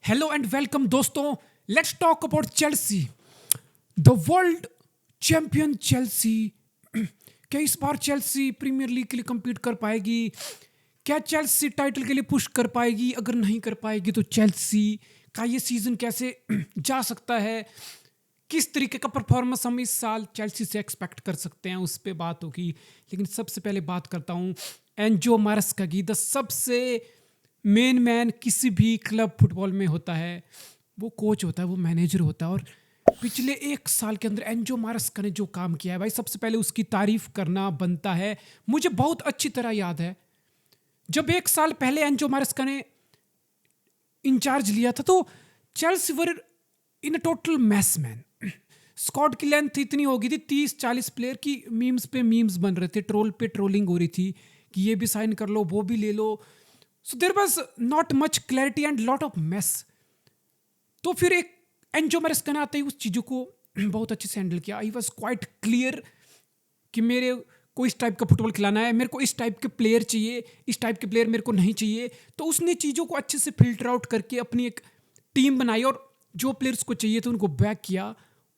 Hello and welcome दोस्तों, let's talk about Chelsea, the world champion Chelsea. क्या इस बार Chelsea premiere league के लिए compete कर पाएगी? क्या चेल्सी टाइटल के लिए पुश कर पाएगी? अगर नहीं कर पाएगी तो चेल्सी का ये सीजन कैसे जा सकता है? किस तरीके का परफॉर्मेंस हम इस साल चेल्सी से एक्सपेक्ट कर सकते हैं, उस पर बात होगी। लेकिन सबसे पहले बात करता हूँ एंजो मारेस्का की। द सबसे मेन मैन किसी भी क्लब फुटबॉल में होता है, वो कोच होता है, वो मैनेजर होता है। और पिछले एक साल के अंदर एंजो मारेस्का ने जो काम किया है भाई, सबसे पहले उसकी तारीफ करना बनता है। मुझे बहुत अच्छी तरह याद है जब एक साल पहले एंजो मारेस्का ने इंचार्ज लिया था तो Chelsea were in a total mess man. Squad की लेंथ इतनी हो गई थी, 30-40 प्लेयर की मीम्स पे मीम्स बन रहे थे, ट्रोल पे ट्रोलिंग हो रही थी कि ये भी साइन कर लो, वो भी ले लो। So there was not much clarity and lot of mess. तो फिर एक एंजो मारेस्का ने आते ही उस चीज़ों को बहुत अच्छे से हैंडल किया। आई वॉज क्वाइट क्लियर कि मेरे को इस टाइप का फुटबॉल खिलाना है, मेरे को इस टाइप के प्लेयर चाहिए, इस टाइप के प्लेयर मेरे को नहीं चाहिए। तो उसने चीज़ों को अच्छे से फिल्टर आउट करके अपनी एक टीम बनाई और जो प्लेयर्स को चाहिए थे उनको बैक किया।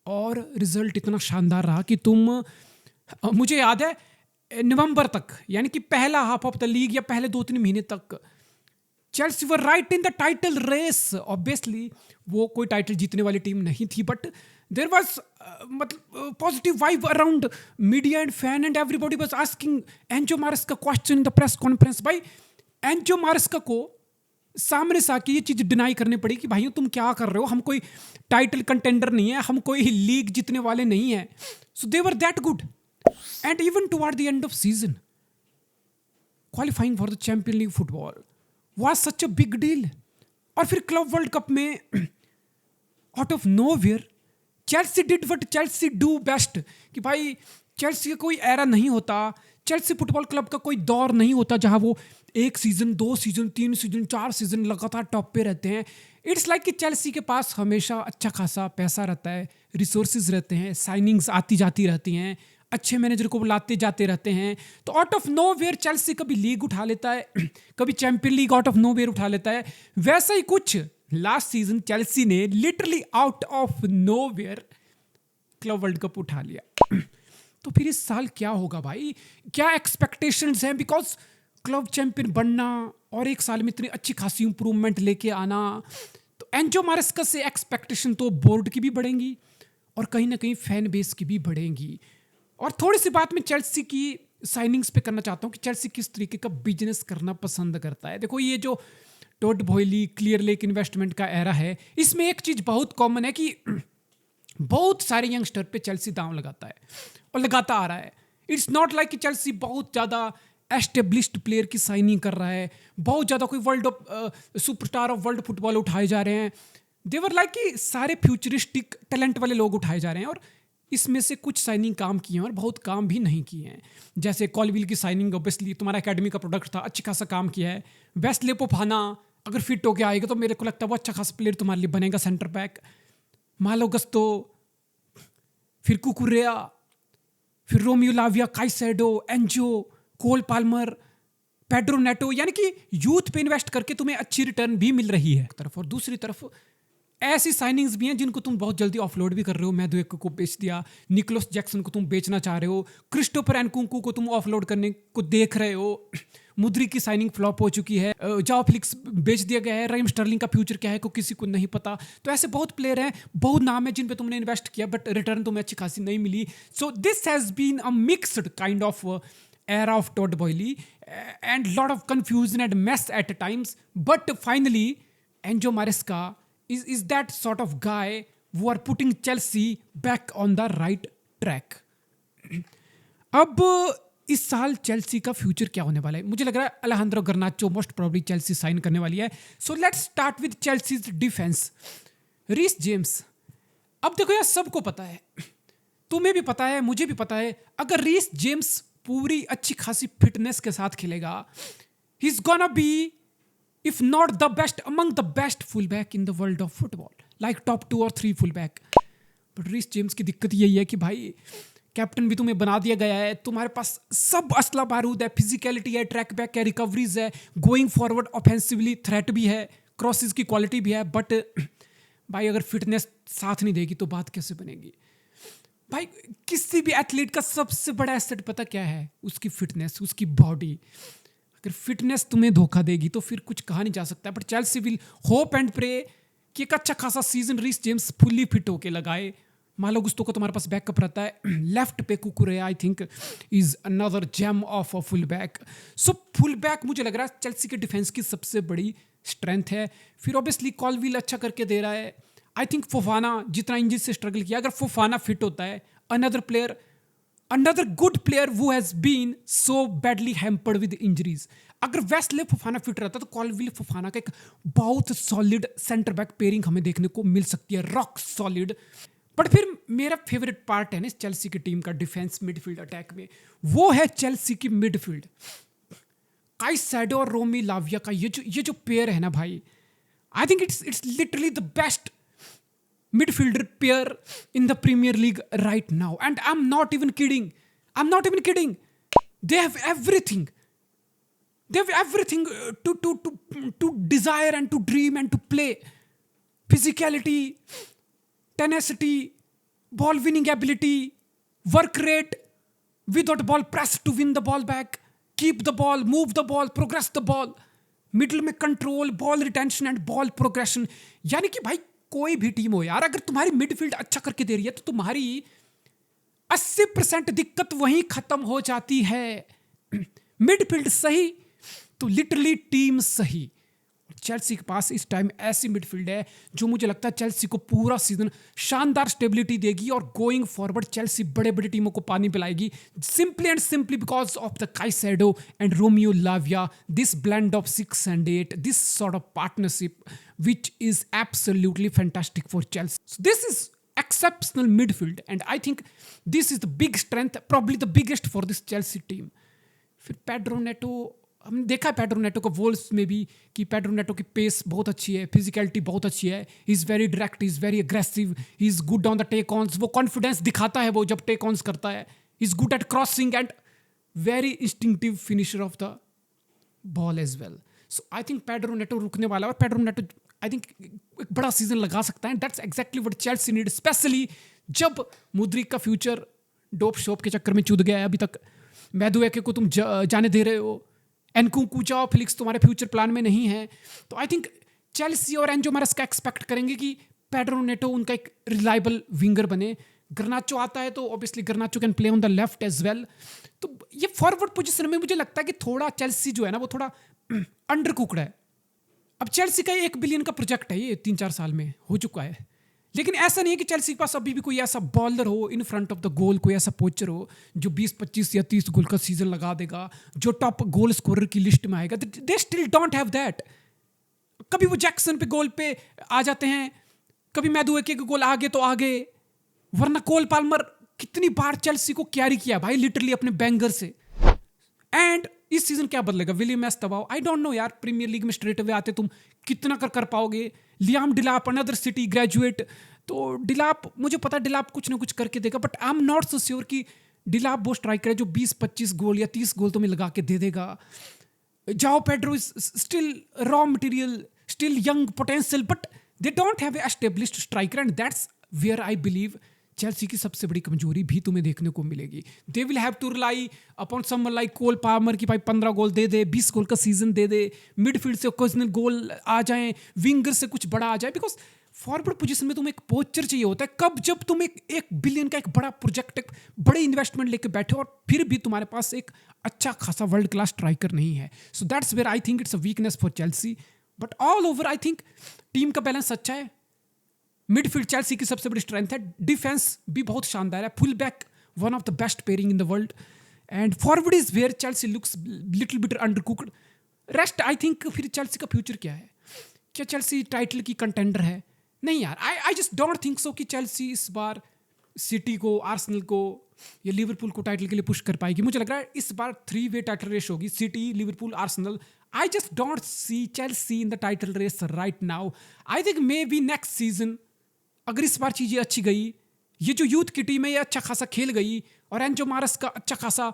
और रिजल्ट इतना शानदार रहा कि मुझे याद है नवंबर तक, यानी कि पहला हाफ ऑफ द लीग या पहले 2-3 महीने तक Chelsea were right in the title race. Obviously वो कोई टाइटल जीतने वाली टीम नहीं थी, बट देयर वाज मतलब positive vibe around media and fan and everybody was asking Enzo Maresca question in the press conference. भाई एंजो मारेस्का को सामने से आके ये चीज़ डिनाई करनी पड़ी कि भाइयों तुम क्या कर रहे हो, हम कोई टाइटल कंटेंडर नहीं है, हम कोई लीग जीतने वाले नहीं है। So they were that good and even toward the end of season qualifying for the champion league football was such a big deal। और फिर क्लब वर्ल्ड कप में out of nowhere Chelsea did what Chelsea do best. कि भाई Chelsea का कोई era नहीं होता, Chelsea football club का कोई दौर नहीं होता जहां वो 1 सीजन 2 सीजन 3 सीजन 4 सीजन लगातार टॉप पे रहते हैं। इट्स लाइक कि चेल्सी के पास हमेशा अच्छा खासा पैसा रहता है, रिसोर्सेज रहते हैं, साइनिंग्स आती जाती रहती हैं, अच्छे मैनेजर को बुलाते जाते रहते हैं। तो out of nowhere Chelsea कभी लीग उठा लेता है, कभी champion league out of nowhere उठा लेता है। वैसा ही कुछ लास्ट सीजन चेल्सी ने literally out of nowhere club world cup उठा लिया। तो फिर इस साल क्या होगा भाई, क्या एक्सपेक्टेशंस हैं? बिकॉज क्लब चैंपियन बनना और एक साल में इतनी अच्छी खासी इंप्रूवमेंट लेके आना, तो एंजो मारेस्का से एक्सपेक्टेशन तो बोर्ड की भी बढ़ेंगी और कहीं ना कहीं फैन बेस की भी बढ़ेंगी। और थोड़ी सी बात मैं चेल्सी की साइनिंग्स पे करना चाहता हूँ कि चेल्सी किस तरीके का बिजनेस करना पसंद करता है। देखो ये जो Tod Boilly clear lake investment का एरा है, इसमें एक चीज़ बहुत कॉमन है कि बहुत सारे यंगस्टर पे चेल्सी दांव लगाता है और लगाता आ रहा है। इट्स नॉट लाइक कि चेल्सी बहुत ज़्यादा एस्टेब्लिश्ड प्लेयर की साइनिंग कर रहा है, बहुत ज़्यादा कोई world superstar of world football उठाए जा रहे हैं। देवर लाइक कि सारे फ्यूचरिस्टिक टैलेंट वाले लोग उठाए जा रहे हैं और इसमें से कुछ साइनिंग काम किए हैं और बहुत काम भी नहीं किए हैं। जैसे कॉलविल की साइनिंग ऑब्वियसली तुम्हारा एकेडमी का प्रोडक्ट था, अच्छा खासा काम किया है। वेस्ले पोफाना अगर फिट होके आएगा तो मेरे को लगता है वो अच्छा खासा प्लेयर तुम्हारे लिए बनेगा, सेंटर बैक। मालो गस्तो, फिर कुकुरेया, फिर रोमियो लाविया, काइसेडो, एंजो, कोल पाल्मर, पेड्रो नेटो, यानी कि यूथ पे इन्वेस्ट करके तुम्हें अच्छी रिटर्न भी मिल रही है तरफ। और दूसरी तरफ ऐसी साइनिंग्स भी हैं जिनको तुम बहुत जल्दी ऑफलोड भी कर रहे हो। मैदुएको को बेच दिया, निकोलस जैक्सन को तुम बेचना चाह रहे हो, क्रिस्टोफर एनकुंकू को तुम ऑफलोड करने को देख रहे हो। मुद्री की साइनिंग फ्लॉप हो चुकी है, जाओ फ्लिक्स बेच दिया गया है, राइम स्टर्लिंग का फ्यूचर क्या है को किसी को नहीं पता। तो ऐसे बहुत प्लेयर हैं, बहुत नाम है जिन पे तुमने इन्वेस्ट किया बट रिटर्न तुम्हें अच्छी खासी नहीं मिली। So this has been a mixed kind of era of Todd Boehly and lot of confusion and mess at times, but finally Enzo Maresca is that sort of guy who are putting Chelsea back on the right track। अब इस साल Chelsea का future क्या होने वाला है? मुझे लग रहा है Alejandro Garnacho most probably Chelsea sign करने वाली है। So let's start with Chelsea's defence. Reece James, अब देखो यार सबको पता है, तुम्हें भी पता है, मुझे भी पता है, अगर रीस जेम्स पूरी अच्छी खासी फिटनेस के साथ खेलेगा, he is gonna be if not the best among the best full back in the world of football, like top 2 और 3 full back. But Reece James की दिक्कत यही है कि भाई कैप्टन भी तुम्हें बना दिया गया है, तुम्हारे पास सब असला बारूद है, फिजिकलिटी है, ट्रैक बैक है, रिकवरीज है, गोइंग फॉरवर्ड ऑफेंसिवली थ्रेट भी है, क्रॉसेस की क्वालिटी भी है, बट भाई अगर फिटनेस साथ नहीं देगी तो बात कैसे बनेगी? भाई किसी भी एथलीट का सबसे बड़ा एसेट पता क्या है? उसकी फिटनेस, उसकी बॉडी। अगर फिटनेस तुम्हें धोखा देगी तो फिर कुछ कहा नहीं जा सकता। But Chelsea will hope and pray कि एक अच्छा खासा season Reece James fully fit होके लगाए। मालो गुस्तो को तुम्हारे पास बैकअप रहता है। लेफ्ट पे Cucurella I think is another gem of a full back. So full back मुझे लग रहा है चेल्सी के डिफेंस की सबसे बड़ी स्ट्रेंथ है। फिर ऑब्वियसली कॉलविल अच्छा करके दे रहा है। आई थिंक फोफाना जितना इंजरी से स्ट्रगल किया, अगर फोफाना फिट होता है, another player, another good player who has been so badly hampered with injuries, अगर वेस्ले फोफाना फिट रहता तो कॉलविल फोफाना का एक बहुत सॉलिड सेंटर बैक पेयरिंग हमें देखने को मिल सकती है, रॉक सॉलिड। बट फिर मेरा फेवरेट पार्ट है ना इस चेल्सी की टीम का डिफेंस मिडफील्ड अटैक में, वो है चेल्सी की मिडफील्ड। काइसेडो और रोमी लाविया का ये जो पेयर है ना भाई, आई think it's literally the best midfielder pair in the Premier League right now, and I'm not even kidding. They have everything. To desire and to dream and to play. Physicality, tenacity, ball winning ability, work rate, without ball press to win the ball back, keep the ball, move the ball, progress the ball, middle में control, ball retention and ball progression। यानी कि भाई कोई भी team हो यार, अगर तुम्हारी मिडफील्ड अच्छा करके दे रही है तो तुम्हारी 80% दिक्कत वहीं खत्म हो जाती है। मिडफील्ड सही तो लिटरली टीम सही। चेल्सी के पास इस टाइम ऐसी मिडफील्ड है जो मुझे लगता है चेल्सी को पूरा सीजन शानदार स्टेबिलिटी देगी और गोइंग फॉरवर्ड चेल्सी बड़े बड़ी टीमों को पानी पिलाएगी, simply because of the Caicedo and Romeo Lavia, this blend of 6 and 8, this sort of partnership which is absolutely fantastic for Chelsea. So this is exceptional midfield and I think this is the big strength, probably the biggest for this Chelsea team. फिर Pedro Neto, हमने देखा Pedro Neto को वोल्स में भी कि Pedro Neto की pace बहुत अच्छी है, फिजिकलिटी बहुत अच्छी है, he is very direct, he is very aggressive, he is good on the take ons, वो कॉन्फिडेंस दिखाता है वो जब टेक ऑन्स करता है, he is good at crossing and very instinctive finisher of the ball as well. So I think Pedro Neto रुकने वाला है और पेड्रो नेटो आई थिंक एक बड़ा सीजन लगा सकता है। That's exactly what Chelsea need, specially जब मुद्रिक का फ्यूचर डोप शॉप के चक्कर में चूद गया है। अभी तक मैदुएके को तुम जाने दे रहे हो, एनकुंकू जाओ फिलिक्स तुम्हारे फ्यूचर प्लान में नहीं है, तो आई थिंक चेल्सी और एंजो मैरेस का एक्सपेक्ट करेंगे कि पेड्रो नेटो उनका एक रिलायबल विंगर बने। गर्नाचो आता है तो obviously Garnacho can play on the left as well. तो ये फॉरवर्ड पोजीशन में मुझे लगता है कि थोड़ा चेल्सी जो है ना वो थोड़ा अंडर कुकड है। अब चेल्सी का 1 बिलियन का प्रोजेक्ट है, ये 3-4 साल में हो चुका है, लेकिन ऐसा नहीं है कि चेल्सी के पास अभी भी कोई ऐसा बॉलर हो in front of the goal, कोई ऐसा पोचर हो जो 20-25 या 30 गोल का सीजन लगा देगा, जो टॉप गोल स्कोरर की लिस्ट में आएगा। They still don't have that. कभी वो जैक्सन पे गोल पे आ जाते हैं, कभी मैदुएके के गोल आगे तो आगे, वरना कोल पाल्मर कितनी बार चेल्सी को कैरी किया भाई लिटरली अपने बैंगर से। एंड इस सीजन क्या बदलेगा? विलियम एस दबाओ, आई डोंट नो यार, प्रीमियर लीग में स्ट्रेट अवे आते तुम कितना कर पाओगे। लियाम डिलाप अनदर सिटी ग्रेजुएट, तो डिलाप मुझे पता है डिलाप कुछ ना कुछ करके देगा, but I am not so sure कि डिलाप वो स्ट्राइकर है जो 20-25 गोल या 30 गोल तुम्हें लगा के दे देगा। Joao Pedro is still raw material, still young potential, but they don't have established striker and that's where I believe Chelsea की सबसे बड़ी कमजोरी भी तुम्हें देखने को मिलेगी। They will have to rely upon someone like Cole Palmer कि भाई 15 गोल दे दे, 20 गोल का सीजन दे दे, मिडफील्ड से ओकेजनल गोल आ जाएं, विंगर से कुछ बड़ा आ जाए, बिकॉज फॉरवर्ड पोजीशन में तुम्हें एक पोचर चाहिए होता है। कब जब तुम एक बिलियन का एक बड़ा प्रोजेक्ट, एक बड़े इन्वेस्टमेंट लेके बैठे और फिर भी तुम्हारे पास एक अच्छा खासा वर्ल्ड क्लास स्ट्राइकर नहीं है। So that's where I think it's a weakness for Chelsea, but all over I think team का बैलेंस अच्छा है। मिडफील्ड चेल्सी की सबसे बड़ी स्ट्रेंथ है, डिफेंस भी बहुत शानदार है, full back one of the best pairing in the world, and forward is where Chelsea looks little bit undercooked. Rest I think फिर चेल्सी का फ्यूचर क्या है? क्या चेल्सी टाइटल की कंटेंडर है? नहीं यार, आई जस्ट डोंट थिंक सो कि चेल्सी इस बार सिटी को, आर्सेनल को या लिवरपूल को टाइटल के लिए पुश कर पाएगी। मुझे लग रहा है इस बार 3-वे टाइटल रेस होगी, City, Liverpool, Arsenal. I just don't see Chelsea in the title race right now. I think maybe next season अगर इस बार चीज़ें अच्छी गई, ये जो यूथ की टीम है ये अच्छा खासा खेल गई और एंजो मारस का अच्छा खासा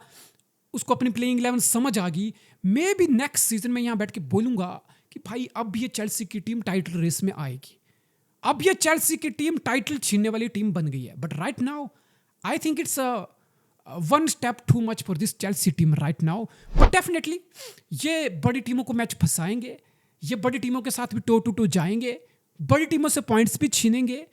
उसको अपनी प्लेइंग 11 समझ आ गई, मे बी नेक्स्ट सीजन में यहाँ बैठ के बोलूँगा कि भाई अब ये चेल्सी की टीम टाइटल रेस में आएगी, अब ये चेल्सी की टीम टाइटल छीनने वाली टीम बन गई है. But right now I think it's one step too much for this Chelsea team right now. But definitely ये बड़ी टीमों को मैच फंसाएंगे, ये बड़ी टीमों के साथ भी टो टू टो जाएंगे, बड़ी टीमों से पॉइंट्स भी छीनेंगे,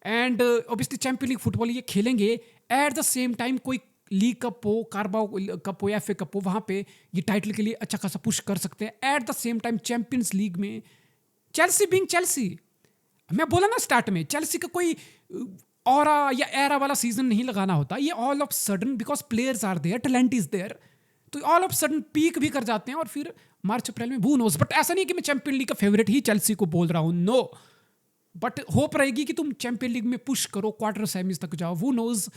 and obviously champion league football ये खेलेंगे. एट द सेम टाइम कोई लीग कप हो, कार्बाओ कप हो या FA कप हो, वहाँ पे ये टाइटल के लिए अच्छा खासा पुश कर सकते हैं. Eight the same time champions league में चेल्सी बीइंग चेल्सी, मैं बोला ना स्टार्ट में, चेल्सी का कोई ऑरा या एरा वाला सीजन नहीं लगाना होता. ये all of sudden because players are there, talent is there, तो ऑल ऑफ सडन पीक भी कर जाते हैं और फिर मार्च अप्रैल में who knows. बट ऐसा नहीं कि मैं चैंपियन लीग का फेवरेट ही चेल्सी को बोल रहा हूँ, नो. बट होप रहेगी कि तुम चैंपियन लीग में पुश करो, क्वार्टर सेमीज तक जाओ, who knows.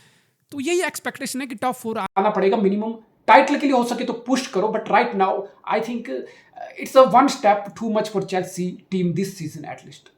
तो यही एक्सपेक्टेशन है कि टॉप 4 आना पड़ेगा मिनिमम, टाइटल के लिए हो सके तो पुश करो. But right now I think it's a one step too much for Chelsea team this season at least.